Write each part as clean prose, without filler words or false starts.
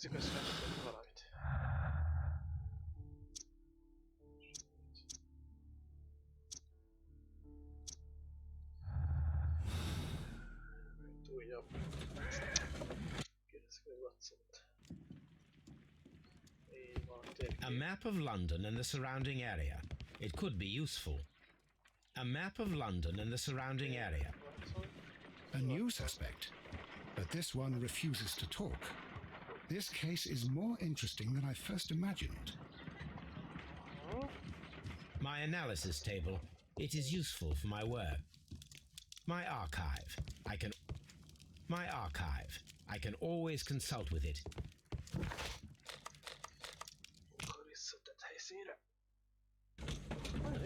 Nézzük össze valamit. Újabb. Kérdezzük meg Watsont. Így van, térkép. A map of London and the surrounding area. It could be useful. A map of London and the surrounding area. A new suspect, but this one refuses to talk. This case is more interesting than I first imagined. My analysis table. It is useful for my work. My archive. I can always consult with it. Akkor visszatett helyszínre.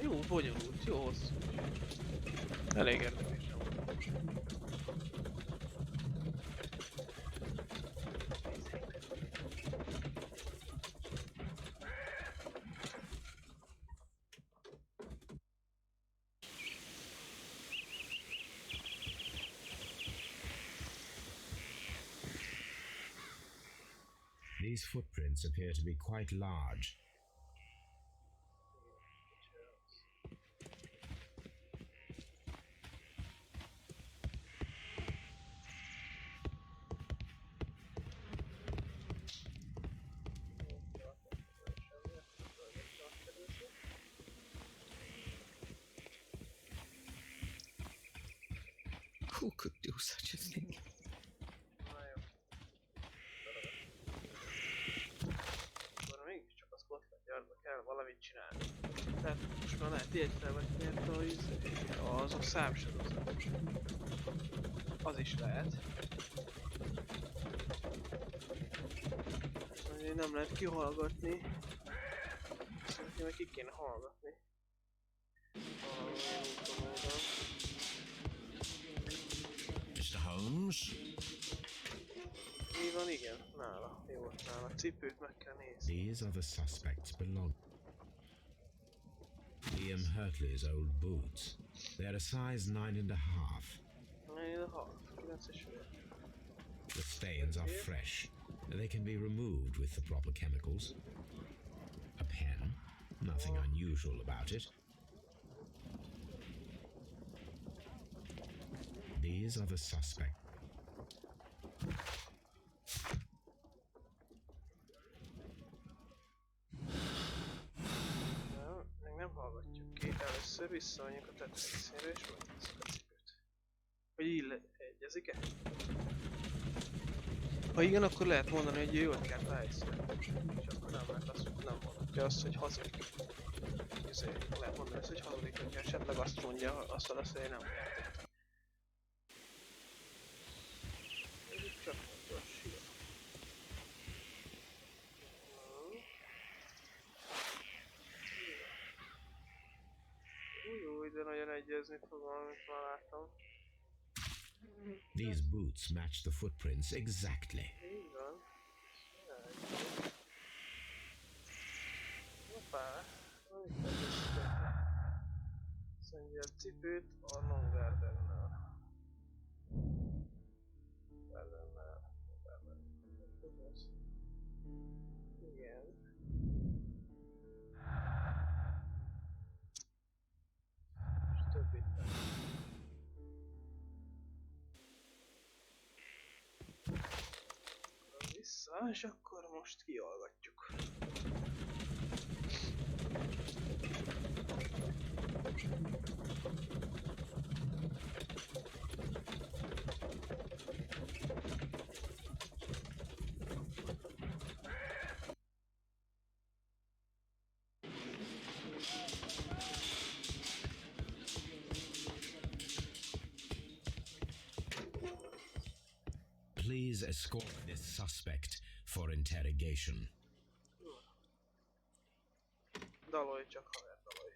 Jó, bonyolult, jó hosszú. Elég érdekes. These footprints appear to be quite large. Who could do such a thing? Akkor mégiscsak a Scotland Yardba kell valamit csinálni. Tehát most már lehet értelmet nyert azok számsorozat. Az is lehet. Azért nem lehet kihallgatni. Szerintem meg ki kéne hallgatni. Mr. Holmes? Mi van, igen, nála. Jó volt nála. Cipőt meg kell nézni. These are the suspects belong. Liam Hurtley's old boots. They're a size 9.5. 9,5. The stains are fresh. They can be removed with the proper chemicals. A pen. Nothing unusual about it. These are the suspects. Még nem hallgatjuk ki. Először visszamegyünk a tetőszínre és megnézzük a cipőt. Hogy így egyezik-e? Ha igen, akkor lehet mondani, hogy jó ötlet a helyszínen. És akkor nem lehet azt, nem mondhatja azt, hogy hazudik. Ezért lehet mondani azt, hogy hazudik, hogyha esetleg azt mondja, azt a lesz, hogy nem lehet. Ez itt csak fontos, jó. Új, de nagyon egyezni fog, amit már láttam. These boots match the footprints exactly. Így van. Hoppá. Szedje a cipőt a non-gardennel. Gardennel. Igen. És többit nem. Vissza, és akkor most kihallgatjuk. Please escort this suspect for interrogation. Dalolj csak, haver, dalolj.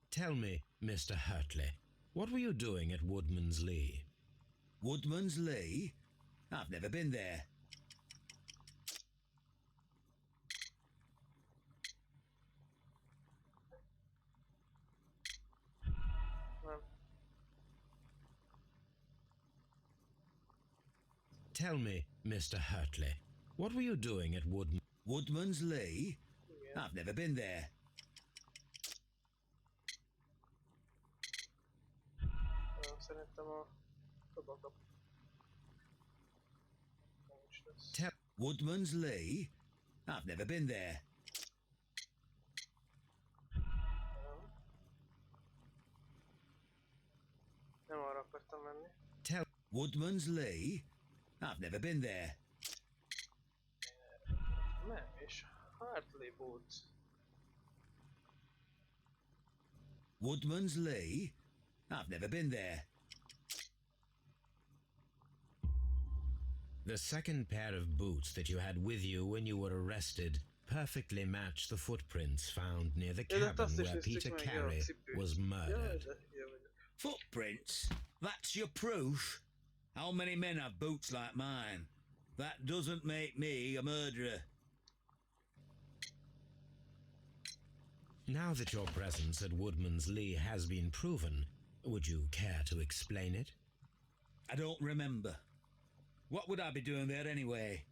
Tell me, Mr. Hurtley, what were you doing at Woodman's Lee? Woodman's Lee? I've never been there. Nem. Tell me, Mr. Hurtley, What were you doing at Woodman's Lee? Igen. I've never been there. Szerintem a dobok nincs lesz. Woodman's Lee? I've never been there. Nem. Nem arra akartam menni. Woodman's Lee? I've never been there. Nem, és Hartley Boots. Woodman's Lee? I've never been there. The second pair of boots that you had with you when you were arrested perfectly match the footprints found near the Ja, de cabin azt is where néztük Peter meg, jó, Carey cipő. was Jaj, murdered. de hülye vagyok. Footprints? That's your proof? How many men have boots like mine? That doesn't make me a murderer. Now that your presence at Woodman's Lee has been proven, would you care to explain it? I don't remember. What would I be doing there anyway?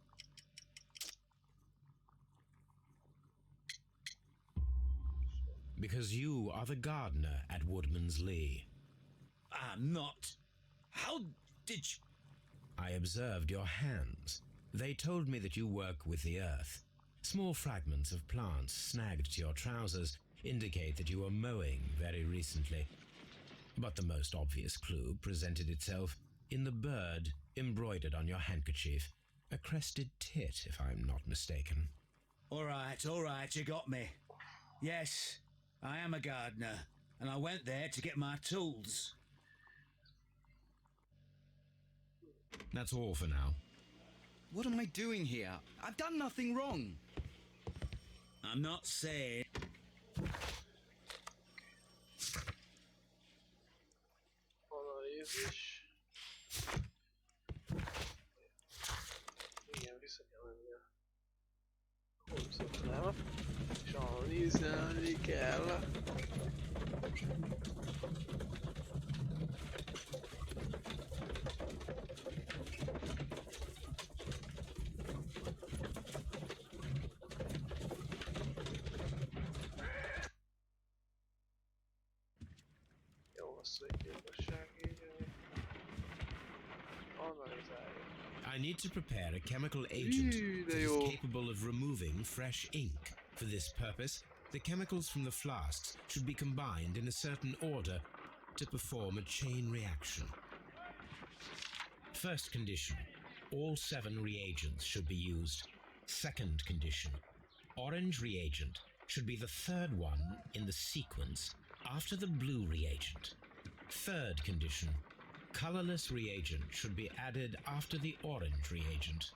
Because you are the gardener at Woodman's Lee. I'm not. How did you... I observed your hands. They told me that you work with the earth. Small fragments of plants snagged to your trousers indicate that you were mowing very recently. But the most obvious clue presented itself in the bird embroidered on your handkerchief. A crested tit, if I'm not mistaken. All right, you got me. Yes, I am a gardener, and I went there to get my tools. That's all for now. What am I doing here? I've done nothing wrong. I'm not saying... Analízis. Igen, vissza kell menni a Holmes-oknába. És analízelni kell. Jó, hosszú egy képesság így. Analizáljuk. I need to prepare a chemical agent that is jó. capable of removing fresh ink. For this purpose, the chemicals from the flasks should be combined in a certain order to perform a chain reaction. First condition, all 7 reagents should be used. Second condition, orange reagent should be the third one in the sequence after the blue reagent. Third condition, colorless reagent should be added after the orange reagent.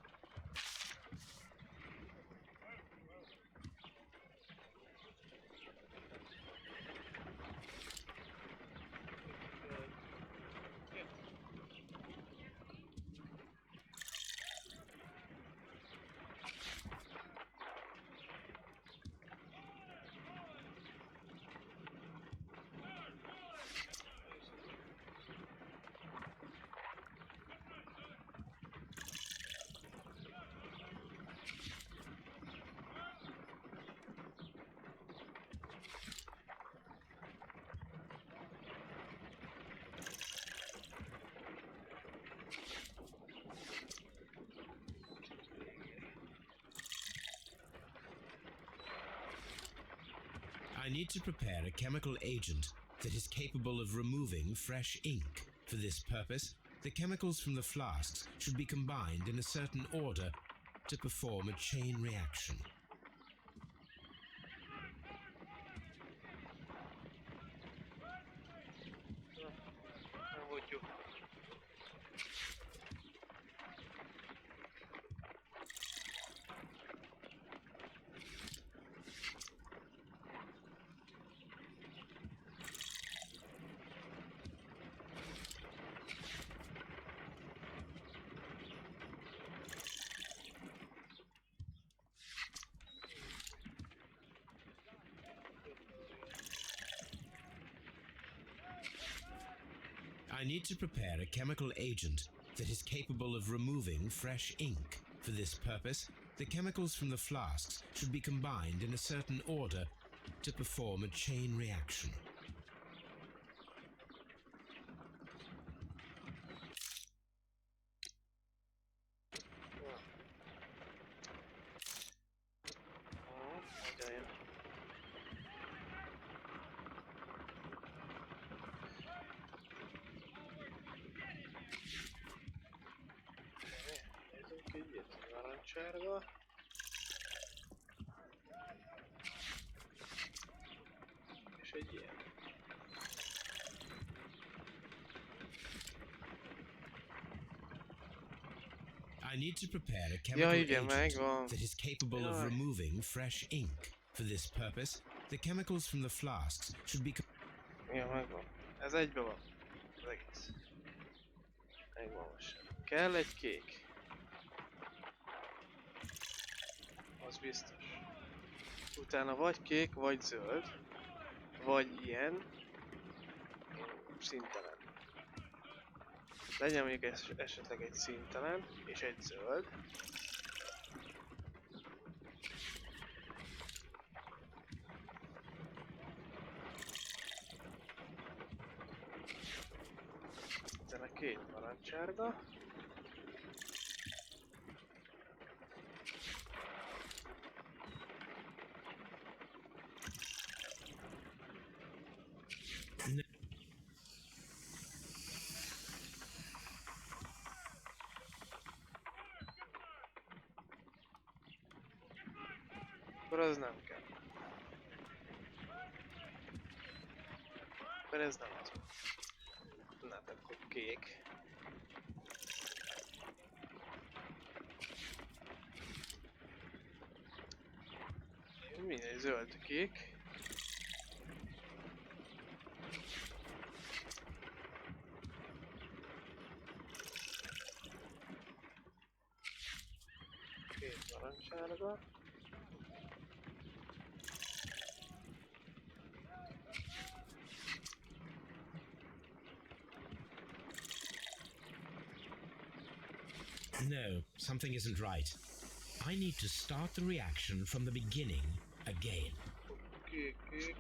I need to prepare a chemical agent that is capable of removing fresh ink. For this purpose, the chemicals from the flasks should be combined in a certain order to perform a chain reaction. Megoldjuk. I need to prepare a chemical agent that is capable of removing fresh ink. For this purpose, the chemicals from the flasks should be combined in a certain order to perform a chain reaction. Jajjön. Nézzünk egyet, narancsárga. És egy ilyen. I need to prepare a chemical igen, agent megvan. that is capable of Jaj. removing fresh ink. For this purpose, the chemicals from the flasks should be Ja, megvan. Ez egybe van. Az egész. Megvan most. Kell egy kék. Az biztos. Utána vagy kék, vagy zöld. Vagy ilyen. Színtelen. Legyen mondjuk esetleg egy színtelen, és egy zöld. Utána két narancsárga. Akkor az nem kell. Mert ez nem az. Na, akkor kék. Mindegy, zöld, kék. Két narancsárga. No, something isn't right. I need to start the reaction from the beginning again. Kék, kék.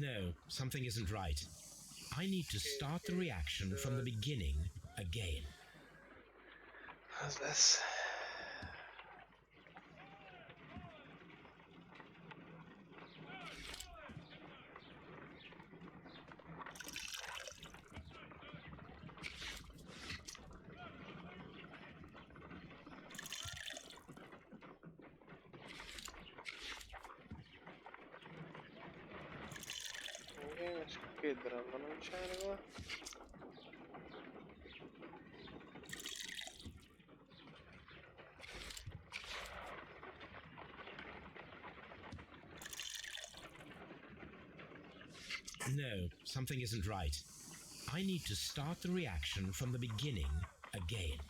No, something isn't right. I need to start the reaction from the beginning again. Az lesz. Igen, és akkor két darab narancsárga. No, something isn't right. I need to start the reaction from the beginning again.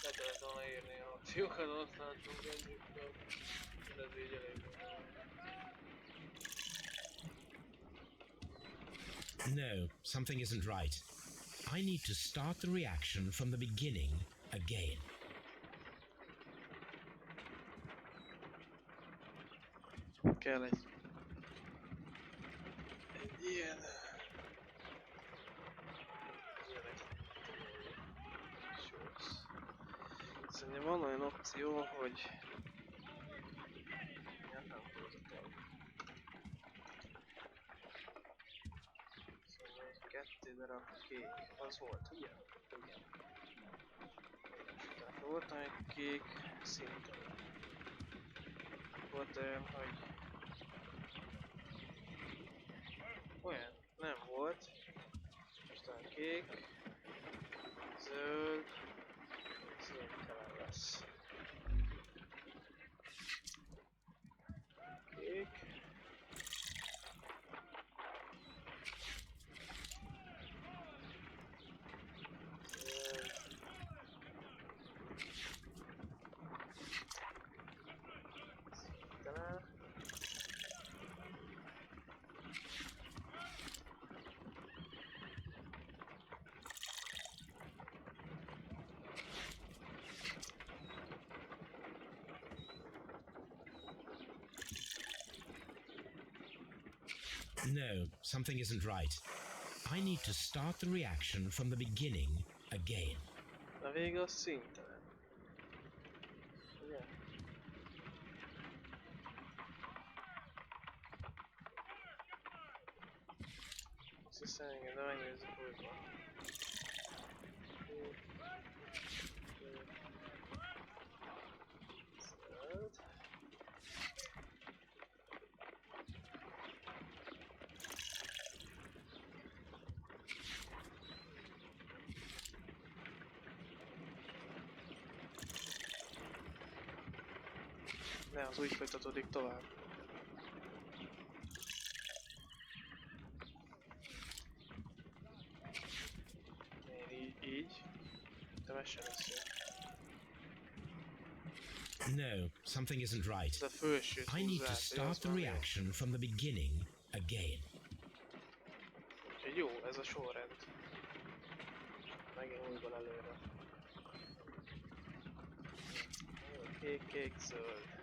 Le kellett volna írni a akciókat, azt látunk együtt, ez így elég. No, something isn't right. I need to start the reaction from the beginning again. Kell egy ilyen... Szerintem van olyan opció, hogy... Ja, nem húzatom. Szóval még 2 darab kék. Az volt, ugye? Igen. Tehát volt egy kék szintelen. Volt olyan, hogy... Olyan nem volt. Aztán kék, zöld, szintelen lesz. Kék. Zöld. Szintelen. No, something isn't right. I need to start the reaction from the beginning again. A vége az szintelen. Ugye? Azt hiszem, igen, de megnézzük újra. Zöld. Ne, az úgy folytatódik tovább. Én így. De meg sem lesz jó. No, something isn't right. Ez a fősőt I need to húzzák, start the reaction from the beginning again. úgyhogy jó, ez a sorrend. Megint újból előre. Kék, kék, zöld.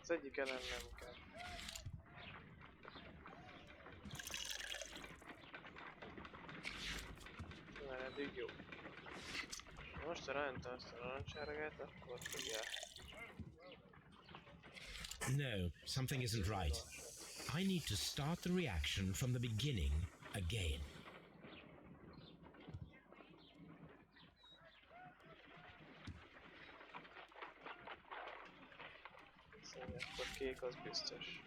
Az egyik ellen nem kell. Már eddig jó. Most rántem azt a narancsárgát, akkor tudják. No, something isn't right. I need to start the reaction from the beginning again. Szóval akkor kék az biztos.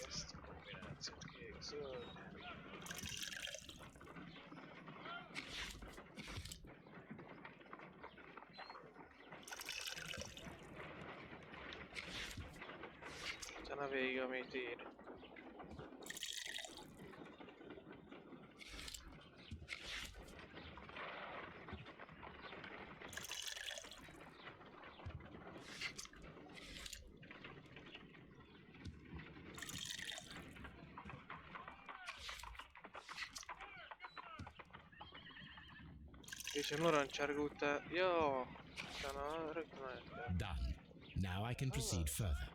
Ezt a kombinációt kék, zöld. Utána végig, amit ír. És a narancsárga után... Jó! Utána rögtön át kell. Done. Now I can proceed further.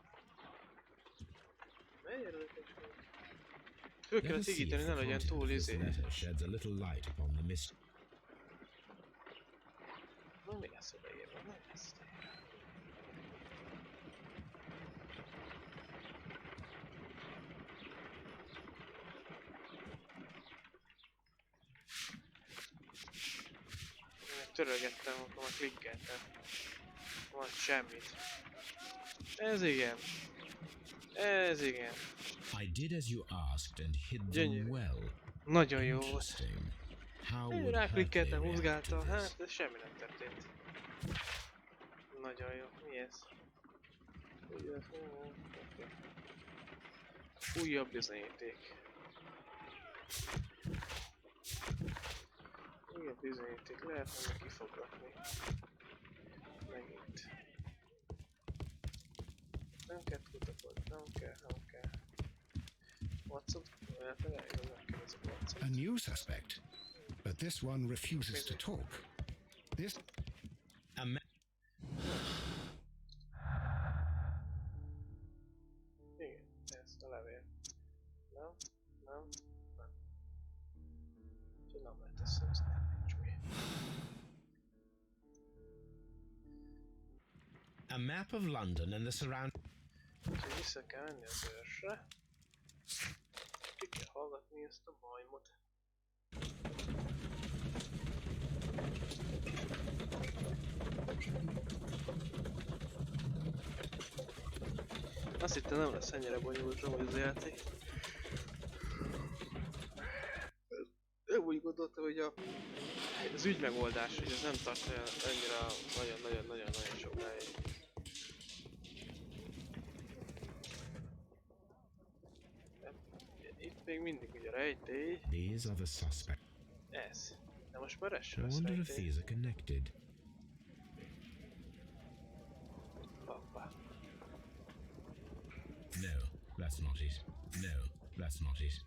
Miért érdekes még? Föl Let kell us see if szigíteni, the ne legyen content túl of this izé. letter sheds a little light upon the mystery. Na mi lesz odaírva? Nem lesz odaírva. Én törölgettem, akkor már klikkeltem. Van semmit. Ez igen. Ez igen. I did as you asked and hid them Gyönyörű. well. Nagyon jó volt. Interesting. How Én would ráklikkeltem, Hercule react to húzgáltam, this? hát ez semmi nem történt. Nagyon jó. Mi ez? Újabb bizonyíték. Igen, bizonyíték lehet, hogy ki fog rakni. Megint. Nem kell kutakodni, nem kell. Watson, lehetőleg megkérdezek A Watson. new suspect, but this one refuses to talk. This A ma- Igen, ez a levél. Nem. Úgyhogy nem lehet összehozni, nincs mi. A map of London and the surrounding. Úgyhogy vissza kell menni az őrsre. Ki kell hallgatni ezt a majmot. Azt hittem nem lesz ennyire bonyolult amúgy az játék. Én úgy gondoltam, hogy az ügymegoldás, hogy ez nem tart olyan annyira nagyon sokáig. Itt még mindig ugye rejtély. These are the suspects. Ez. De most már ez I sem lesz wonder if rejtély. these are connected. Hoppá. No, that's not it. No, that's not it.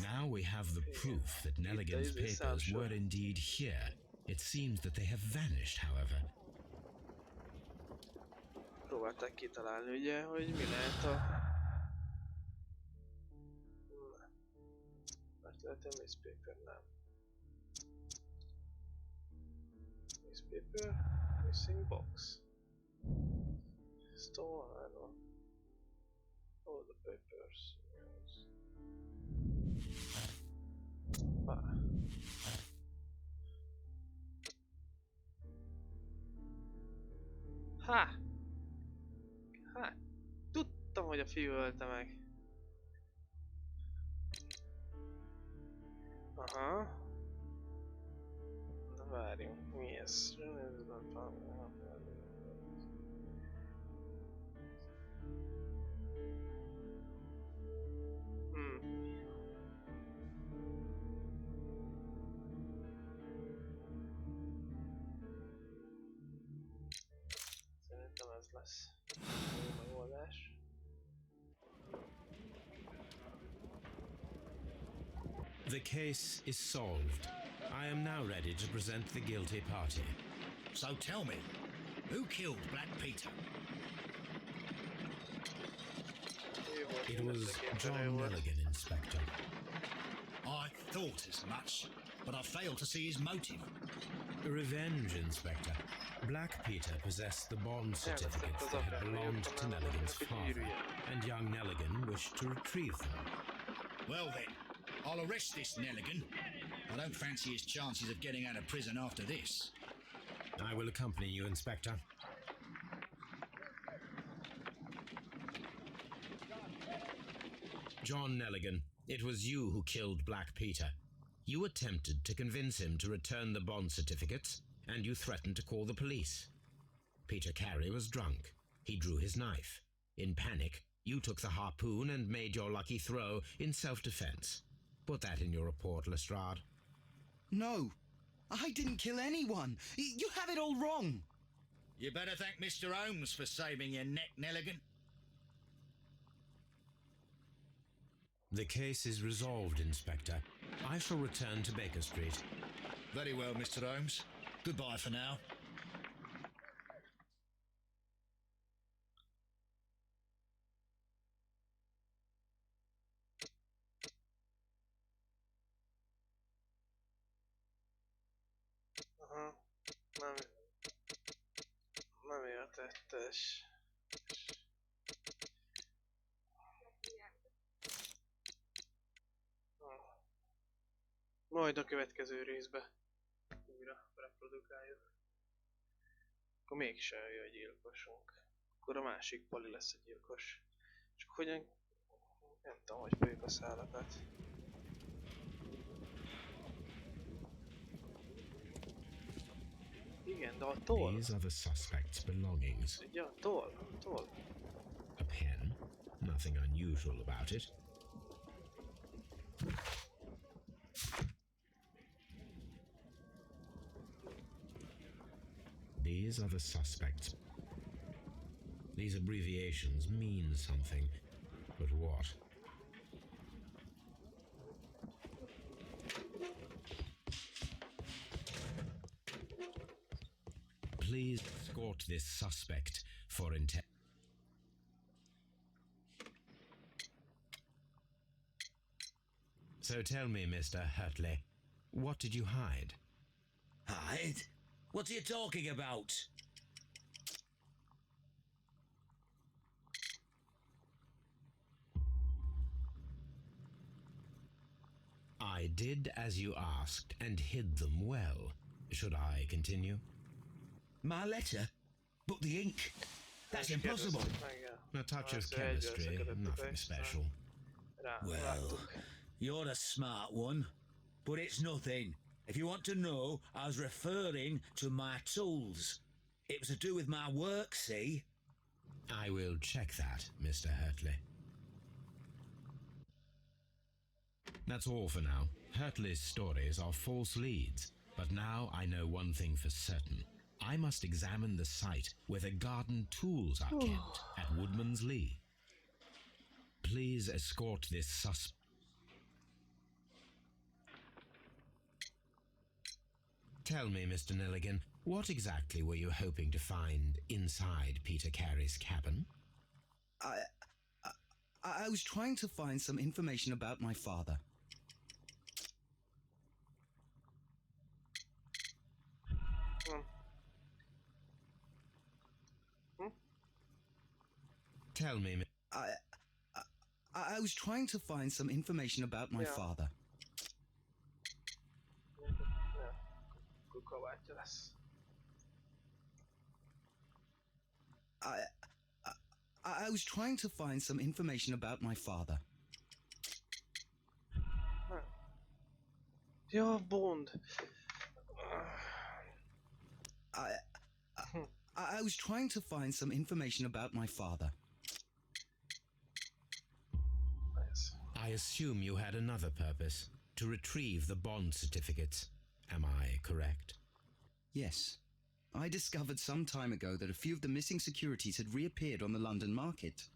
Now we have the proof that Nelligan's papers were indeed here. It seems that they have vanished, however. Próbálták kitalálni ugye, hogy mi lehet a... Mert lehet a newspaper, nem. Newspaper, missing box. Stolen, all the papers. Yes. Ha! Hát, tudtam, hogy a fiú ölte meg. Aha. Na várjunk, mi ez? Szerintem ez lesz a megoldás. The case is solved. I am now ready to present the guilty party. So tell me, who killed Black Peter? It was John Nelligan, Inspector. I thought as much, but I failed to see his motive. Revenge, Inspector. Black Peter possessed the bond certificates that had belonged to Nelligan's father, and young Nelligan wished to retrieve them. Well then, I'll arrest this Nelligan. I don't fancy his chances of getting out of prison after this. I will accompany you, Inspector. John Nelligan, it was you who killed Black Peter. You attempted to convince him to return the bond certificates, and you threatened to call the police. Peter Carey was drunk. He drew his knife. In panic, you took the harpoon and made your lucky throw in self-defense. Put that in your report, Lestrade. No, I didn't kill anyone. You have it all wrong. You better thank Mr. Holmes for saving your neck, Nelligan. The case is resolved, Inspector. I shall return to Baker Street. Very well, Mr. Holmes. Goodbye for now. Aha, nem értettes. Majd a következő részbe újra reprodukáljuk. Akkor mégse jön a gyilkosunk. Akkor a másik Pali lesz a gyilkos. Csak hogyan... Nem tudom, hogy fogjuk a szálakat. Igen, de a toll. These are the suspect's belongings. Ugye a toll. A pen. Nothing unusual about it. These are the suspects. These abbreviations mean something, but what? Please escort this suspect for intent. So tell me, Mr. Hurtley, what did you hide? Hide? What are you talking about? I did as you asked and hid them well. Should I continue? My letter? But the ink? That's impossible. A touch of chemistry, nothing special. Well, you're a smart one, but it's nothing. If you want to know, I was referring to my tools. It was to do with my work, see? I will check that, Mr. Hurtley. That's all for now. Hurtley's stories are false leads, but now I know one thing for certain. I must examine the site where the garden tools are kept at Woodman's Lee. Please escort this suspect. Tell me, Mr. Nelligan, what exactly were you hoping to find inside Peter Carey's cabin? I was trying to find some information about my father. Tell me, I was trying to find some information about my father. Kukovágyja lesz. I was trying to find some information about my father. Ja, Bond. I was trying to find some information about my father. Nice. I assume you had another purpose, to retrieve the bond certificates. Am I correct? Yes. I discovered some time ago that a few of the missing securities had reappeared on the London market.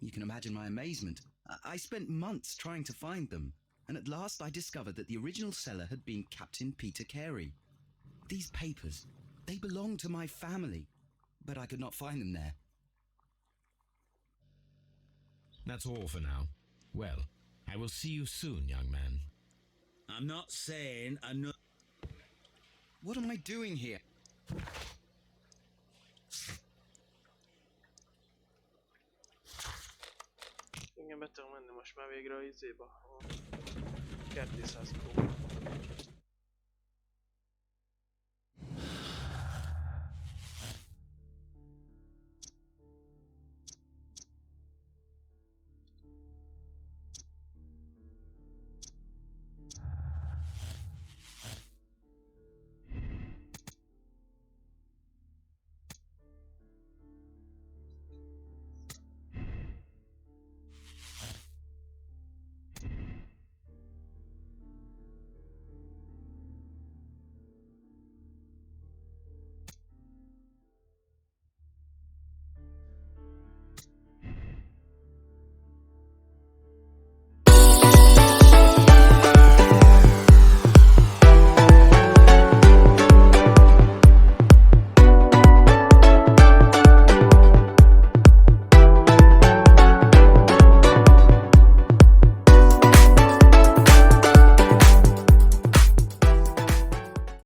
You can imagine my amazement. I spent months trying to find them, and at last I discovered that the original seller had been Captain Peter Carey. These papers, they belong to my family, but I could not find them there. That's all for now. Well, I will see you soon, young man. I'm not saying another... What am I doing here? Igen, be tudom menni most már végre a izéba. A kertészházba.